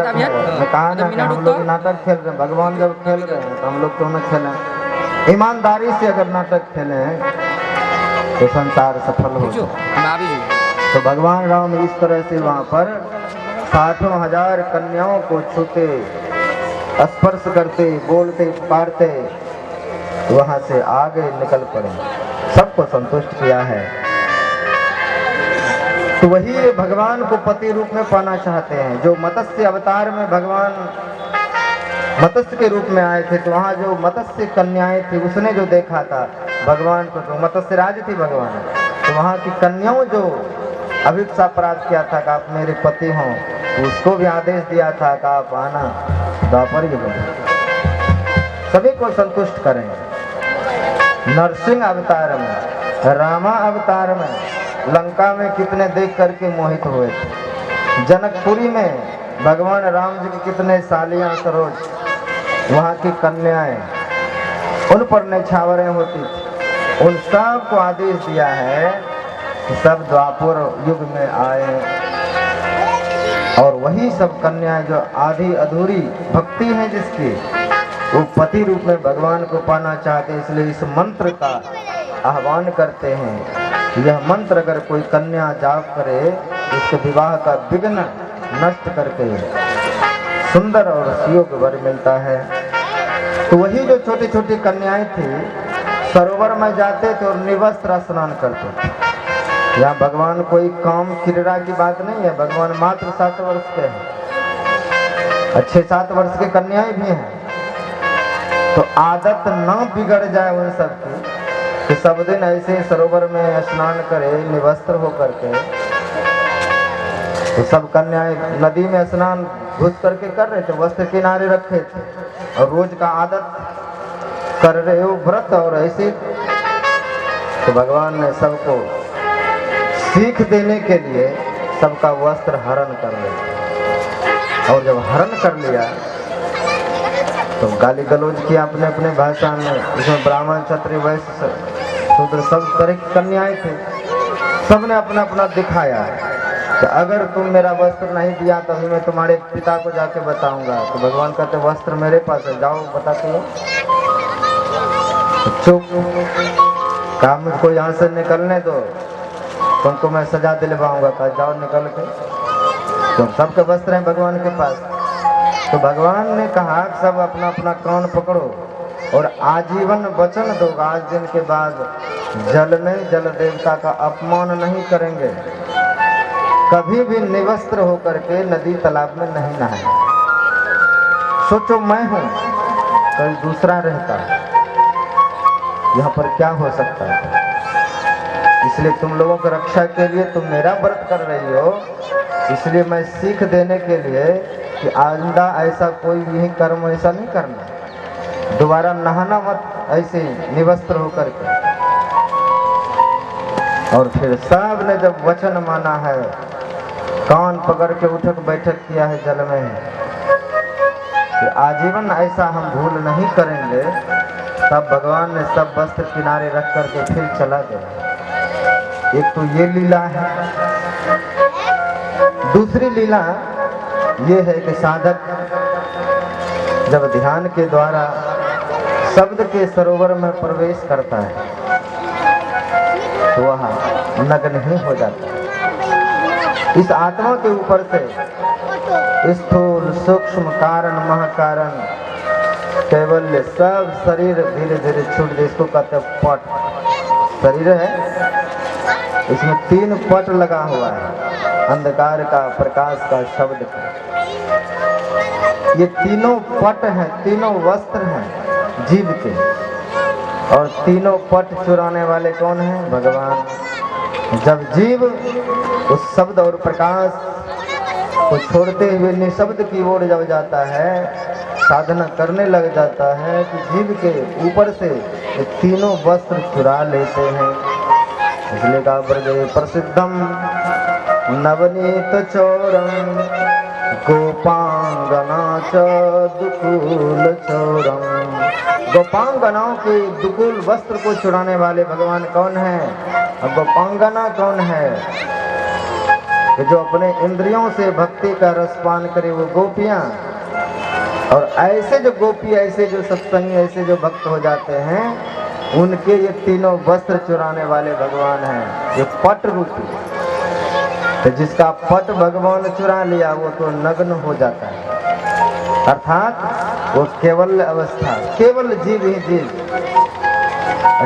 कहा ना कि हम लोग नाटक खेल रहे हैं, भगवान जब खेल रहे हैं तो हम लोग क्यों न खेलें। ईमानदारी से अगर नाटक खेलें तो संसार सफल हो जाए। तो भगवान राम इस तरह से वहाँ पर 60,000 कन्याओं को छूते, स्पर्श करते, बोलते, पुकारते वहाँ से आगे निकल पड़े, सबको संतुष्ट किया है। तो वही भगवान को पति रूप में पाना चाहते हैं। जो मत्स्य अवतार में भगवान मत्स्य के रूप में आए थे, तो वहाँ जो मत्स्य कन्याएं थी उसने जो देखा था भगवान को, जो मत्स्य राज थी भगवान, तो वहाँ की कन्याओं जो अभिप्सा प्राप्त किया था कि आप मेरे पति हों, तो उसको भी आदेश दिया था कि आप आना द्वापर युग में सभी को संतुष्ट करें। नरसिंह अवतार में, रामा अवतार में, लंका में कितने देख करके मोहित हुए थे। जनकपुरी में भगवान राम जी की कितने सालियां सरोज, वहाँ की कन्याएं, उन पर नछावरें होती थी। उन सब को आदेश दिया है कि सब द्वापर युग में आए, और वही सब कन्याएं जो आधी अधूरी भक्ति है जिसकी, वो पति रूप में भगवान को पाना चाहते, इसलिए इस मंत्र का आह्वान करते हैं। यह मंत्र अगर कोई कन्या जाप करे, उसके विवाह का विघ्न नष्ट करके सुंदर और सुयोग वर मिलता है। तो वही जो छोटी छोटी कन्याएं थी सरोवर में जाते थे और निवस्त्र स्नान करते थे। यहाँ भगवान कोई काम क्रीड़ा की बात नहीं है, भगवान मात्र 7 वर्ष के हैं, अच्छे 7 वर्ष के कन्याएं भी हैं। तो आदत न बिगड़ जाए उन सब की कि सब दिन ऐसे सरोवर में स्नान करे निवस्त्र होकर के। तो सब कन्याएं नदी में स्नान घुस करके कर रहे थे, वस्त्र किनारे रखे थे, और रोज का आदत कर रहे हो व्रत और ऐसे। तो भगवान ने सबको सीख देने के लिए सबका वस्त्र हरण कर लिया, और जब हरण कर लिया तो गाली गलौज किया अपने अपने भाषा में। इसमें ब्राह्मण, क्षत्रिय, वैश्य, शूद्र सब तरह की कन्याएं थे, सबने अपना अपना दिखाया कि अगर तुम मेरा वस्त्र नहीं दिया तो अभी मैं तुम्हारे पिता को जाके बताऊंगा। तो भगवान कहते वस्त्र मेरे पास है, जाओ बताते हो। चुप, काम में कोई यहाँ से निकलने दो, तुमको मैं सजा दिलवाऊंगा। कहा जाओ निकल के, तो सबके वस्त्र हैं भगवान के पास। तो भगवान ने कहा सब अपना अपना कान पकड़ो और आजीवन वचन दो, आज दिन के बाद जल में जल देवता का अपमान नहीं करेंगे, कभी भी निवस्त्र होकर के नदी तालाब में नहीं नहाए। सोचो मैं हूं, कोई दूसरा रहता, यहाँ पर क्या हो सकता है। इसलिए तुम लोगों की रक्षा के लिए तुम मेरा व्रत कर रही हो, इसलिए मैं सीख देने के लिए कि आइंदा ऐसा कोई भी कर्म ऐसा नहीं करना, दोबारा नहाना मत ऐसे निवस्त्र होकर के। और फिर सब ने जब वचन माना है, कान पकड़ के उठक बैठक किया है जल में कि आजीवन ऐसा हम भूल नहीं करेंगे, तब भगवान ने सब वस्त्र किनारे रख करके फिर चला गया। एक तो ये लीला है। दूसरी लीला ये है कि साधक जब ध्यान के द्वारा शब्द के सरोवर में प्रवेश करता है तो वह नग्न ही हो जाता है। इस आत्मा के ऊपर से स्थूल, सूक्ष्म, कारण, महाकारण, कैवल्य सब शरीर धीरे धीरे छूट जाए। इसको कहते हैं पट। शरीर है, इसमें 3 पट लगा हुआ है, अंधकार का, प्रकाश का, शब्द का। ये तीनों पट हैं, तीनों वस्त्र हैं जीव के, और तीनों पट चुराने वाले कौन हैं? भगवान। जब जीव उस शब्द और प्रकाश को छोड़ते हुए निशब्द की ओर जब जाता है, साधना करने लग जाता है, कि जीव के ऊपर से ये तीनों वस्त्र चुरा लेते हैं। इसलिए कहा ब्रजे प्रसिद्धम नवनीत चौरम गोपांगना च दुकूल चौरम। गोपांगनाओं के दुकूल वस्त्र को चुराने वाले भगवान कौन है? और गोपांगना कौन है? कि जो अपने इंद्रियों से भक्ति का रसपान करे वो गोपियाँ, और ऐसे जो गोपी, ऐसे जो सत्संगी, ऐसे जो भक्त हो जाते हैं, उनके ये तीनों वस्त्र चुराने वाले भगवान हैं, ये पट रूपी। तो जिसका पट भगवान चुरा लिया वो तो नग्न हो जाता है, अर्थात वो केवल अवस्था, केवल जीव ही जीव,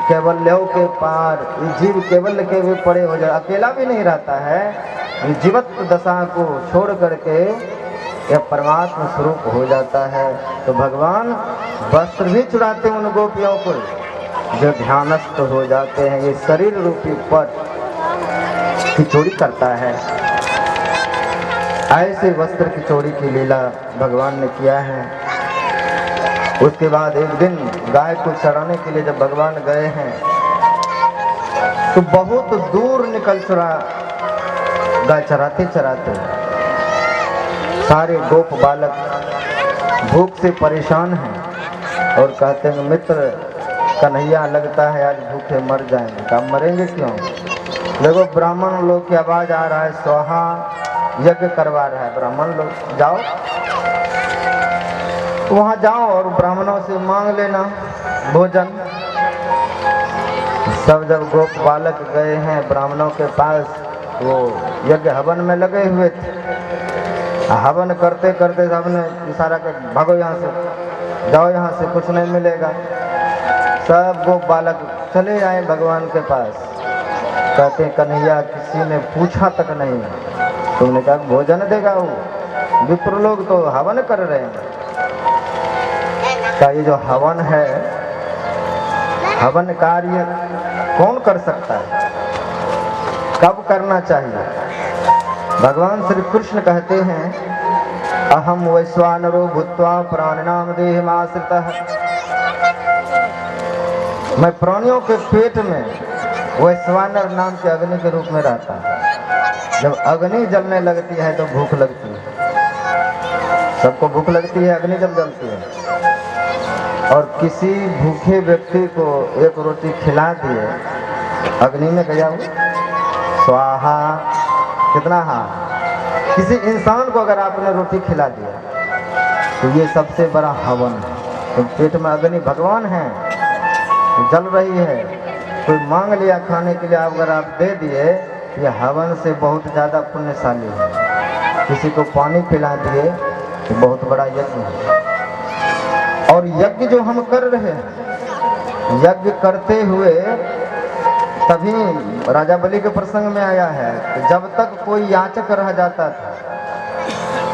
केवल्यों के पार, ये जीव केवल के भी पड़े हो जाए, अकेला भी नहीं रहता है, ये जीवत्व दशा को छोड़ करके यह परमात्मा स्वरूप हो जाता है। तो भगवान वस्त्र भी चुराते हैं उन गोपियों को जो ध्यानस्थ हो जाते हैं। ये शरीर रूपी पट की चोरी करता है। ऐसे वस्त्र की चोरी की लीला भगवान ने किया है। उसके बाद एक दिन गाय को चराने के लिए जब भगवान गए हैं तो बहुत दूर निकल चुरा, गाय चराते चराते सारे गोप बालक भूख से परेशान हैं और कहते हैं मित्र कन्हैया लगता है आज भूखे मर जाएंगे। कहा मरेंगे क्यों? देखो ब्राह्मण लोग की आवाज आ रहा है, स्वाहा यज्ञ करवा रहा है ब्राह्मण लोग, जाओ वहां जाओ और ब्राह्मणों से मांग लेना भोजन। सब जब गोप बालक गए हैं ब्राह्मणों के पास, वो यज्ञ हवन में लगे हुए थे। हवन करते करते सबने इशारा कर भागो यहाँ से, जाओ यहाँ से, कुछ नहीं मिलेगा। सब गोप बालक चले आए भगवान के पास, कहते कन्हैया किसी ने पूछा तक नहीं, तुमने कहा भोजन देगा वो, विप्र लोग तो हवन कर रहे हैं। क्या ये जो हवन है, हवन कार्य कौन कर सकता है, कब करना चाहिए? भगवान श्री कृष्ण कहते हैं अहम वैश्वानरो भूत्वा प्राणिनाम देहमाश्रितः, मैं प्राणियों के पेट में वैश्वानर नाम के अग्नि के रूप में रहता हूँ। जब अग्नि जलने लगती है तो भूख लगती है, सबको भूख लगती है अग्नि जब जलती है। और किसी भूखे व्यक्ति को एक रोटी खिला दिए, अग्नि में गया वो स्वाहा, कितना हाँ। किसी इंसान को अगर आपने रोटी खिला दिया तो ये सबसे बड़ा हवन है। तो पेट में अग्नि भगवान है, जल रही है, कोई मांग लिया खाने के लिए, अगर आप दे दिए, ये हवन से बहुत ज़्यादा पुण्यशाली है। किसी को पानी पिला दिए तो बहुत बड़ा यज्ञ है। और यज्ञ जो हम कर रहे हैं, यज्ञ करते हुए तभी राजा बलि के प्रसंग में आया है कि जब तक कोई याचक रह जाता था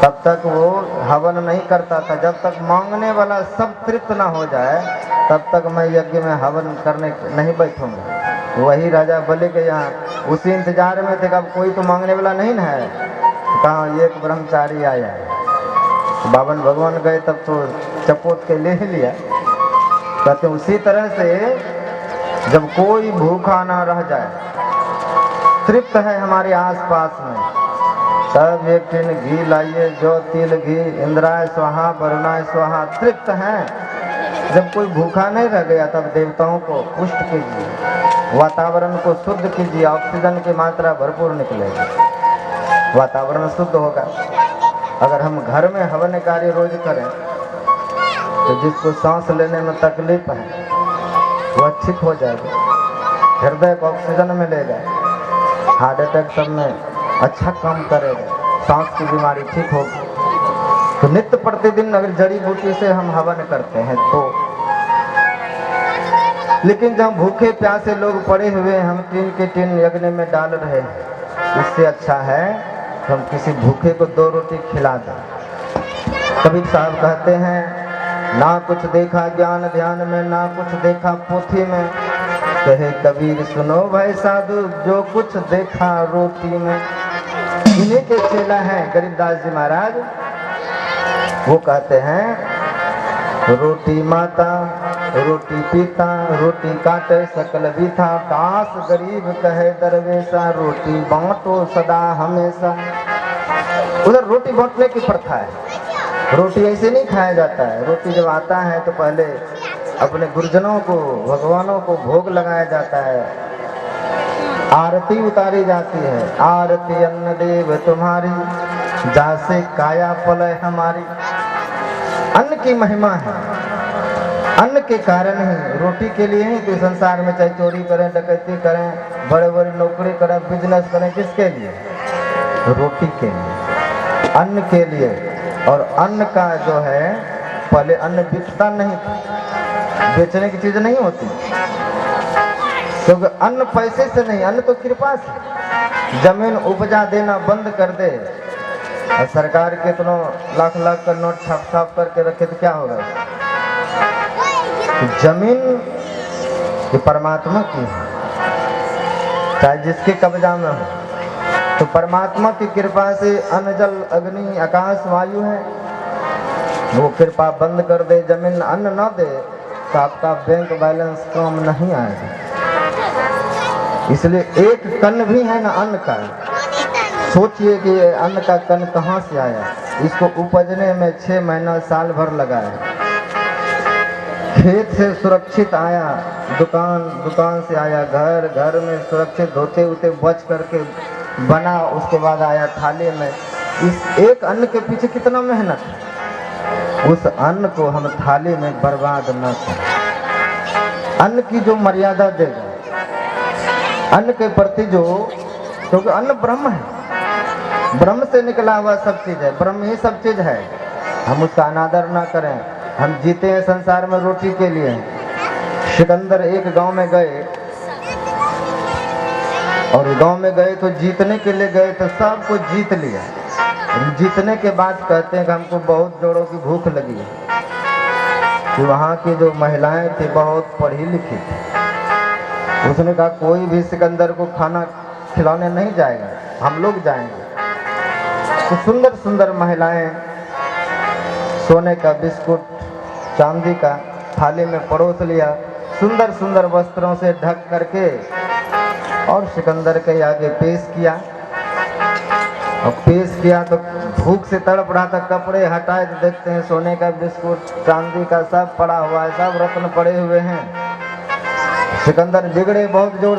तब तक वो हवन नहीं करता था। जब तक मांगने वाला सब तृप्त ना हो जाए तब तक मैं यज्ञ में हवन करने नहीं बैठूंगा। वही राजा बलि के यहाँ उसी इंतजार में थे कि अब कोई तो मांगने वाला नहीं ना है, कहाँ एक ब्रह्मचारी आया है। बावन भगवान गए तब तो चपोत के ले लिया। कहते उसी तरह से जब कोई भूखा ना रह जाए, तृप्त है हमारे आसपास में, सब एक टिन घी लाइए, जो तिल घी, इंद्राय स्वाहा वरुणाय स्वाहा, तृप्त हैं। जब कोई भूखा नहीं रह गया तब देवताओं को पुष्ट कीजिए, वातावरण को शुद्ध कीजिए, ऑक्सीजन की मात्रा भरपूर निकलेगी, वातावरण शुद्ध होगा। अगर हम घर में हवन कार्य रोज करें तो जिसको सांस लेने में तकलीफ है वह ठीक हो जाएगा, हृदय को ऑक्सीजन मिलेगा, हार्ट अटैक सब में अच्छा काम करेगा, सांस की बीमारी ठीक होगी। तो नित्य प्रतिदिन अगर जड़ी बूटी से हम हवन करते हैं तो, लेकिन जब भूखे प्यासे लोग पड़े हुए हम टीन के टीन यज्ञ में डाल रहे हैं, इससे अच्छा है कि हम किसी भूखे को 2 रोटी खिला दें। कबीर साहब कहते हैं ना कुछ देखा ज्ञान ध्यान में, ना कुछ देखा पोथी में, कहे कबीर सुनो भाई साधु जो कुछ देखा रोटी में। इन्हीं के चेला हैं गरीबदास जी महाराज, वो कहते हैं रोटी माता रोटी पीता, रोटी काटे सकल बीथा, काश गरीब कहे दरवेशा, रोटी बांटो सदा हमेशा। उधर रोटी बांटने की प्रथा है, रोटी ऐसे नहीं खाया जाता है। रोटी जब आता है तो पहले अपने गुरुजनों को, भगवानों को भोग लगाया जाता है, आरती उतारी जाती है। आरती अन्न देव तुम्हारी, जासे काया पलय हमारी। अन्न की महिमा है। अन्न के कारण ही, रोटी के लिए ही तो संसार में चाहे चोरी करें, डकैती करें, बड़े बड़े नौकरी करें, बिजनेस करें, किसके लिए? रोटी के लिए, अन्न के लिए। और अन्न का जो है, पहले अन्न बिकता नहीं था, बेचने की चीज नहीं होती, क्योंकि अन्न पैसे से नहीं, अन्न तो कृपा से। जमीन उपजा देना बंद कर दे और सरकार के इतनों लाख लाख का नोट छाप छाप करके रखे तो क्या होगा? जमीन ये परमात्मा की है, चाहे जिसके कब्जा में हो, तो परमात्मा की कृपा से अन्न जल अग्नि आकाश वायु है। वो कृपा बंद कर दे, जमीन अन्न न दे, तो आपका बैंक बैलेंस काम नहीं आएगा। इसलिए एक कण भी है ना अन्न का, सोचिए कि ये अन्न का कण कहाँ से आया। इसको उपजने में 6 महीना साल भर लगा है। खेत से सुरक्षित आया, दुकान से आया घर, घर में सुरक्षित धोते उते बच करके बना, उसके बाद आया थाली में। इस एक अन्न के पीछे कितना मेहनत है। उस अन्न को हम थाली में बर्बाद न करें। अन्न की जो मर्यादा देगा, अन्न के प्रति जो, क्योंकि अन्न ब्रह्म है, ब्रह्म से निकला हुआ सब चीज है, ब्रह्म ही सब चीज है। हम उसका अनादर ना करें। हम जीते हैं संसार में रोटी के लिए। सिकंदर एक गांव में गए, और गांव में गए तो जीतने के लिए गए, तो सबको जीत लिया। जीतने के बाद कहते हैं कि हमको बहुत जोरों की भूख लगी है। कि वहाँ की जो महिलाएं थी बहुत पढ़ी लिखी थी। उसने कहा कोई भी सिकंदर को खाना खिलाने नहीं जाएगा, हम लोग जाएंगे। तो सुंदर सुंदर महिलाएं सोने का बिस्कुट, चांदी का थाली में परोस लिया, सुंदर सुंदर वस्त्रों से ढक करके, और सिकंदर के आगे पेश किया। और पेश किया तो भूख से तड़प रहा था, कपड़े हटाए तो देखते हैं सोने का बिस्कुट, चांदी का सब पड़ा हुआ है, सब रत्न पड़े हुए हैं। सिकंदर बिगड़े बहुत जोर से।